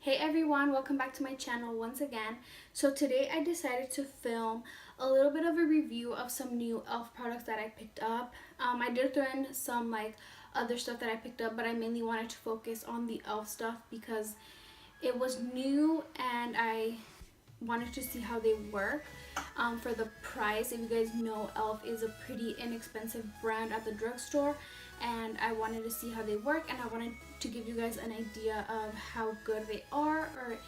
Hey everyone, welcome back to my channel once again. So today I decided to film a little bit of a review of some new e.l.f. products that I picked up. I did throw in some other stuff that I picked up, but I mainly wanted to focus on the e.l.f. stuff because it was new and I wanted to see how they work. For the price, if you guys know, e.l.f. is a pretty inexpensive brand at the drugstore, and I wanted to see how they work, and I wanted to give you guys an idea of how good they are, or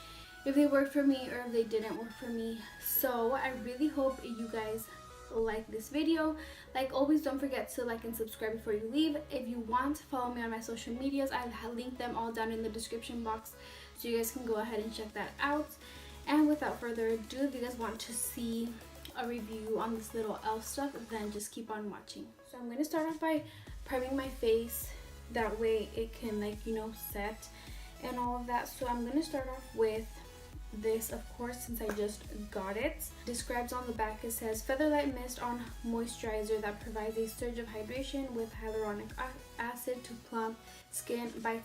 if they worked for me or if they didn't work for me. So I really hope you guys like this video. Like always, don't forget to like and subscribe before you leave. If you want to follow me on my social medias, I'll link them all down in the description box, so you guys can go ahead and check that out. And without further ado, if you guys want to see a review on this little e.l.f. stuff, then just keep on watching. So I'm going to start off by priming my face, that way it can set and all of that. So I'm going to start off with this, of course, since I just got it. Describes on the back, it says Featherlight Mist on Moisturizer that provides a surge of hydration with hyaluronic acid to plump skin by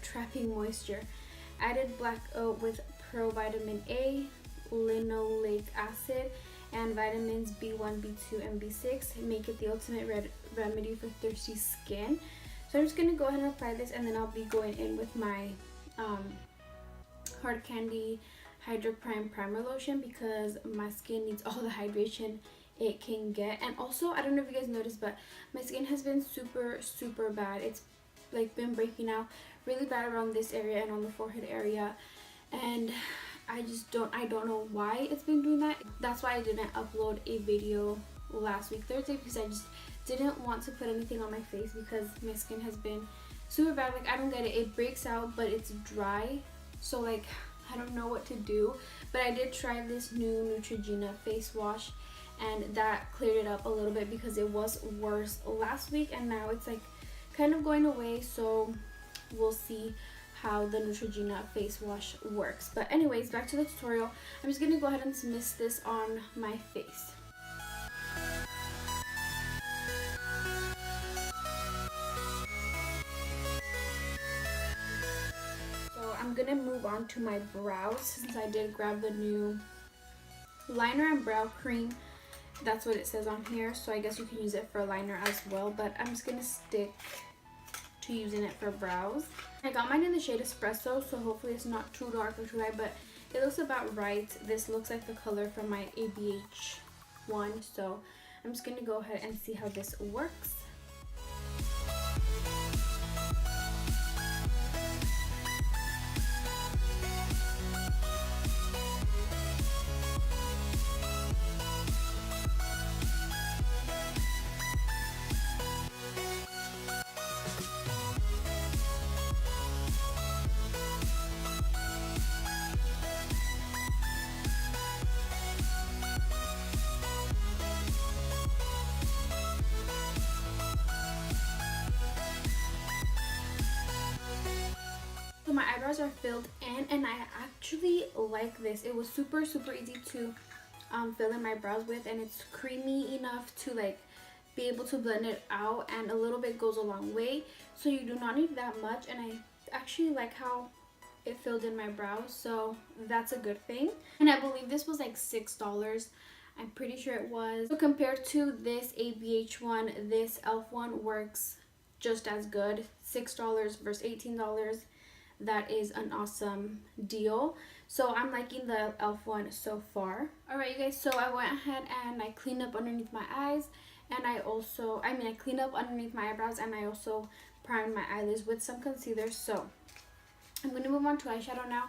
trapping moisture. Added black oat with pro vitamin A, linoleic acid, and vitamins B1, B2, and B6 make it the ultimate remedy for thirsty skin. So I'm just going to go ahead and apply this, and then I'll be going in with my Hard Candy Hydro Prime Primer Lotion because my skin needs all the hydration it can get. And also, I don't know if you guys noticed, but my skin has been super bad. It's been breaking out really bad around this area and on the forehead area, and I don't know why it's been doing that. That's why I didn't upload a video last week Thursday, because I just didn't want to put anything on my face because my skin has been super bad. I don't get it. It breaks out, but it's dry, so I don't know what to do. But I did try this new Neutrogena face wash, and that cleared it up a little bit because it was worse last week, and now it's kind of going away. So we'll see how the Neutrogena face wash works. But anyways, back to the tutorial. I'm just gonna go ahead and mist this on my face. So I'm gonna move on to my brows, since I did grab the new liner and brow cream. That's what it says on here, so I guess you can use it for a liner as well, but I'm just gonna stick to using it for brows. I got mine in the shade Espresso, so hopefully it's not too dark or too light, but it looks about right. This looks like the color from my ABH one, so I'm just gonna go ahead and see how this works. So my eyebrows are filled in, and I actually like this. It was super easy to fill in my brows with, and it's creamy enough to be able to blend it out, and a little bit goes a long way. So you do not need that much, and I actually like how it filled in my brows, so that's a good thing. And I believe this was $6. I'm pretty sure it was. So compared to this ABH one, this e.l.f. one works just as good. $6 versus $18. That is an awesome deal. So I'm liking the e.l.f. one so far. Alright, you guys, so I went ahead and I cleaned up underneath my eyes, and I cleaned up underneath my eyebrows, and I also primed my eyelids with some concealer. So I'm going to move on to eyeshadow now.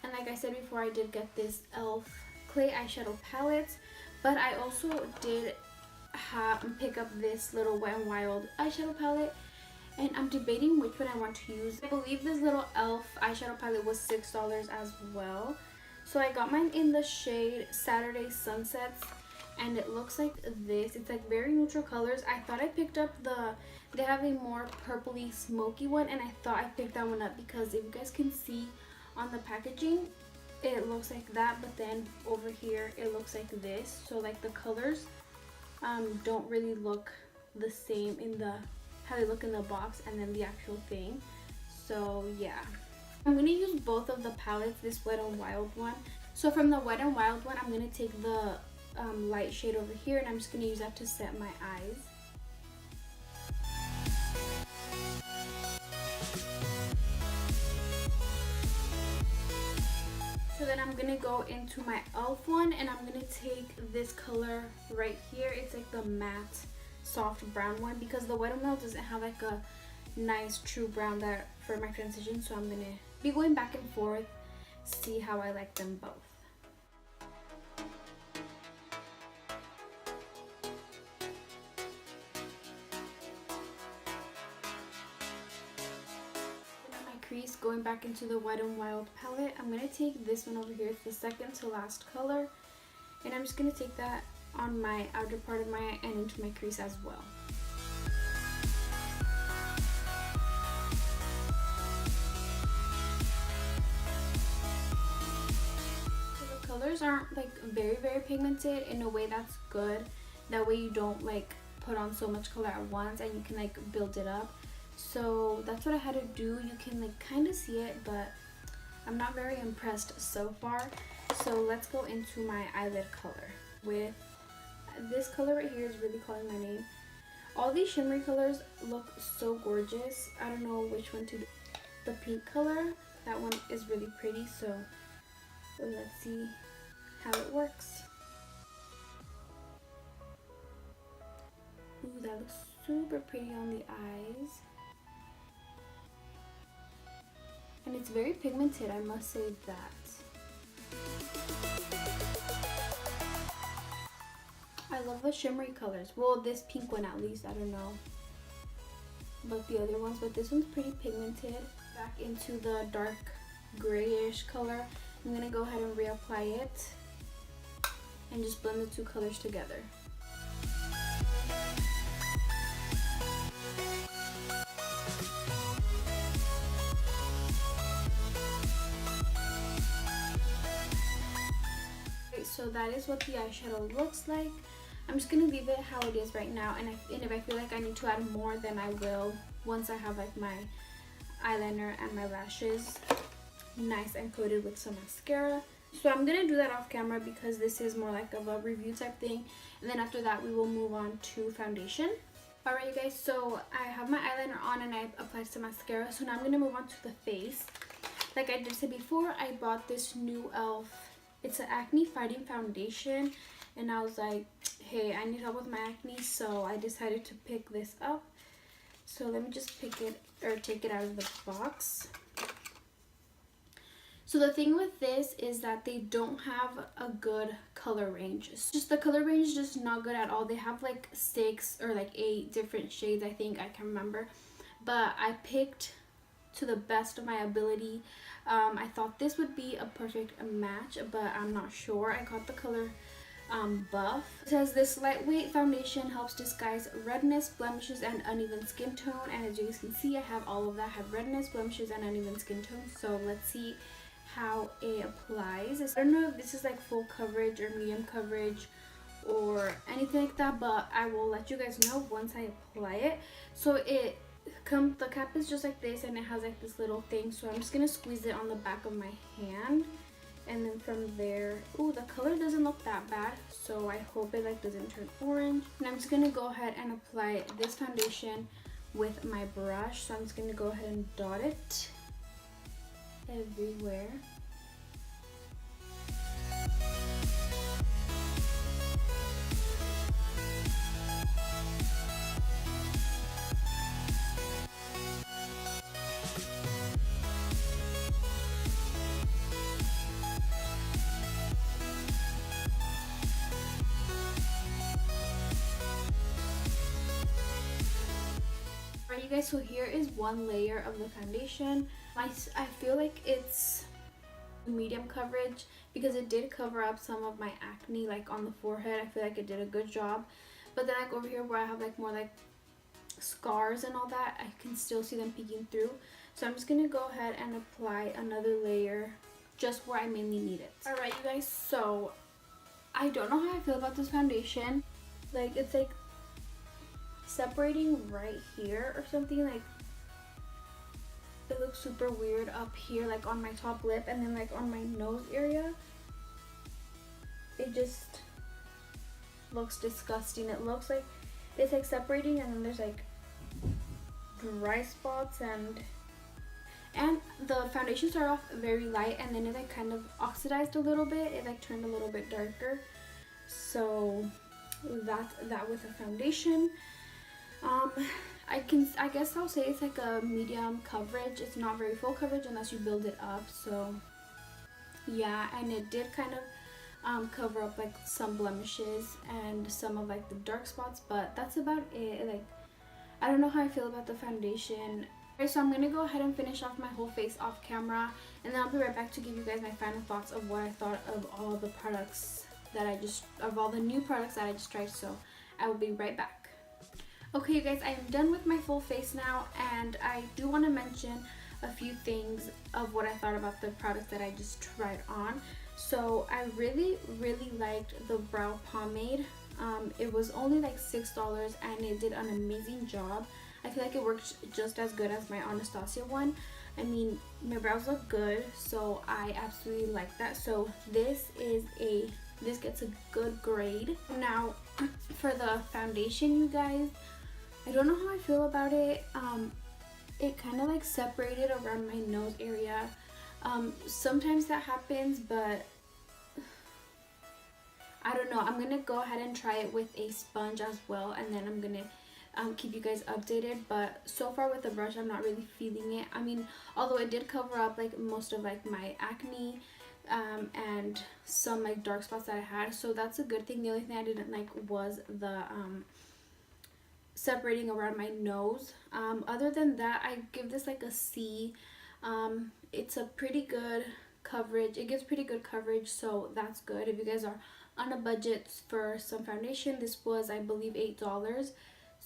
And like I said before, I did get this e.l.f. clay eyeshadow palette, but I also did pick up this little Wet n Wild eyeshadow palette, and I'm debating which one I want to use. I believe this little e.l.f. eyeshadow palette was $6 as well. So I got mine in the shade Saturday Sunsets, and it looks like this. It's very neutral colors. I thought I picked up they have a more purpley smoky one, and I thought I picked that one up because if you guys can see on the packaging, it looks like that, but then over here it looks like this. So the colors don't really look the same in how they look in the box and then the actual thing. So yeah, I'm going to use both of the palettes, this Wet n Wild one. So from the Wet n Wild one, I'm going to take the light shade over here, and I'm just going to use that to set my eyes. So then I'm going to go into my e.l.f. one, and I'm going to take this color right here. It's like the matte soft brown one, because the Wet n Wild doesn't have like a nice true brown that for my transition, so I'm going to be going back and forth, see how I like them both. Crease, going back into the Wet n Wild palette, I'm going to take this one over here. It's the second to last color, and I'm just going to take that on my outer part of my eye and into my crease as well. So the colors aren't like very pigmented. In a way that's good. That way you don't like put on so much color at once, and you can like build it up. So that's what I had to do. You can like kind of see it, but I'm not very impressed so far. So let's go into my eyelid color. With this color right here is really calling my name. All these shimmery colors look so gorgeous. I don't know which one to do. The pink color, that one is really pretty. So let's see how it works. Ooh, that looks super pretty on the eyes. And it's very pigmented, I must say that. I love the shimmery colors. Well, this pink one at least, I don't know about the other ones, but this one's pretty pigmented. Back into the dark grayish color. I'm going to go ahead and reapply it and just blend the two colors together. So that is what the eyeshadow looks like. I'm just going to leave it how it is right now, and if I feel like I need to add more, then I will once I have like my eyeliner and my lashes nice and coated with some mascara. So I'm going to do that off camera because this is more like of a review type thing, and then after that we will move on to foundation. Alright you guys, so I have my eyeliner on and I applied some mascara, so now I'm going to move on to the face. Like I did say before, I bought this new e.l.f. It's an acne fighting foundation, and I was like, hey, I need help with my acne, so I decided to pick this up. So let me just pick it or take it out of the box. So the thing with this is that they don't have a good color range. It's just the color range is just not good at all. They have like 6 or like 8 different shades, I think, I can remember. But I picked to the best of my ability. I thought this would be a perfect match, but I'm not sure. I got the color Buff. It says this lightweight foundation helps disguise redness, blemishes, and uneven skin tone. And as you guys can see, I have all of that. I have redness, blemishes, and uneven skin tone. So let's see how it applies. I don't know if this is like full coverage or medium coverage or anything like that, but I will let you guys know once I apply it. So the cap is just like this, and it has like this little thing, so I'm just gonna squeeze it on the back of my hand, and then from there, ooh, the color doesn't look that bad, so I hope it like doesn't turn orange. And I'm just gonna go ahead and apply this foundation with my brush. So I'm just gonna go ahead and dot it everywhere. You guys, so here is one layer of the foundation. I feel like it's medium coverage because it did cover up some of my acne, like on the forehead. I feel like it did a good job, but then like over here where I have like more like scars and all that, I can still see them peeking through. So I'm just gonna go ahead and apply another layer just where I mainly need it. All right, you guys, so I don't know how I feel about this foundation. Like, it's like separating right here or something. Like, it looks super weird up here, like on my top lip, and then like on my nose area. It just looks disgusting. It looks like it's like separating, and then there's like dry spots, and the foundation started off very light, and then it like kind of oxidized a little bit. It like turned a little bit darker. So that's that with the foundation. I guess I'll say it's like a medium coverage. It's not very full coverage unless you build it up. So yeah, and it did kind of cover up like some blemishes and some of like the dark spots, but that's about it. Like, I don't know how I feel about the foundation. Okay, so I'm gonna go ahead and finish off my whole face off camera, and then I'll be right back to give you guys my final thoughts of what I thought of all the products that all the new products that I just tried. So I will be right back. Okay, you guys, I am done with my full face now, and I do want to mention a few things of what I thought about the products that I just tried on. So I really liked the brow pomade. It was only like $6, and it did an amazing job. I feel like it worked just as good as my Anastasia one. I mean, my brows look good, so I absolutely like that. So this gets a good grade. Now for the foundation, you guys, I don't know how I feel about it. It kind of like separated around my nose area. Sometimes that happens, but I don't know. I'm gonna go ahead and try it with a sponge as well, and then I'm gonna keep you guys updated. But so far with the brush, I'm not really feeling it. I mean, although it did cover up like most of like my acne and some like dark spots that I had, so that's a good thing. The only thing I didn't like was the separating around my nose. Other than that, I give this like a C. It's a pretty good coverage. It gives pretty good coverage, so that's good. If you guys are on a budget for some foundation, this was, I believe, $8.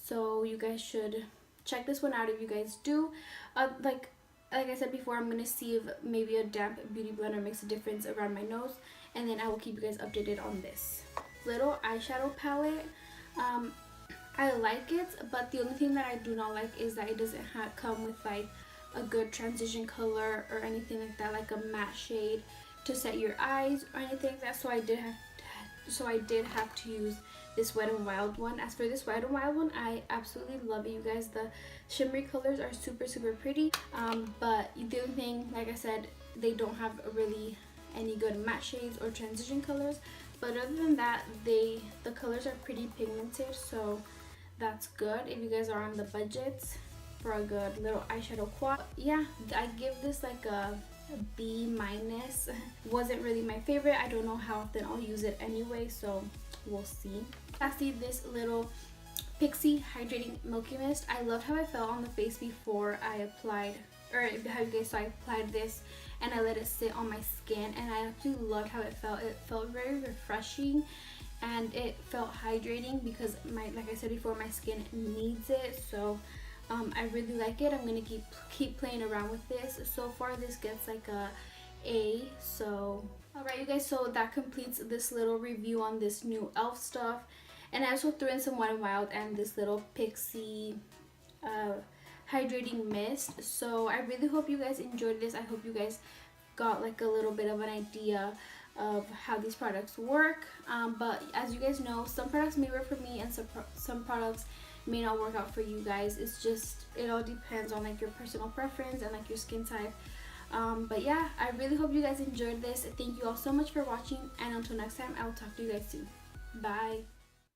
So you guys should check this one out if you guys do. Like I said before, I'm gonna see if maybe a damp beauty blender makes a difference around my nose, and then I will keep you guys updated on this little eyeshadow palette. I like it, but the only thing that I do not like is that it doesn't come with like a good transition color or anything like that, like a matte shade to set your eyes or anything like that. So I did have to use this Wet n Wild one. As for this Wet n Wild one, I absolutely love it, you guys. The shimmery colors are super pretty, but the only thing, like I said, they don't have really any good matte shades or transition colors. But other than that, the colors are pretty pigmented, so that's good if you guys are on the budget for a good little eyeshadow quad. Yeah, I give this like a B-. Wasn't really my favorite. I don't know how often I'll use it anyway, so we'll see. Lastly, this little Pixi Hydrating Milky Mist. I loved how it felt on the face before I applied, or how you guys saw I applied this and I let it sit on my skin, and I absolutely loved how it felt. It felt very refreshing, and it felt hydrating because like I said before, my skin needs it. So I really like it. I'm gonna keep playing around with this. So far this gets like a. So alright, you guys, so that completes this little review on this new elf stuff. And I also threw in some Wet n Wild and this little Pixi hydrating mist. So I really hope you guys enjoyed this. I hope you guys got like a little bit of an idea of how these products work. But as you guys know, some products may work for me and some products may not work out for you guys. It's just, it all depends on like your personal preference and like your skin type. But yeah, I really hope you guys enjoyed this. Thank you all so much for watching, and until next time, I will talk to you guys soon. Bye.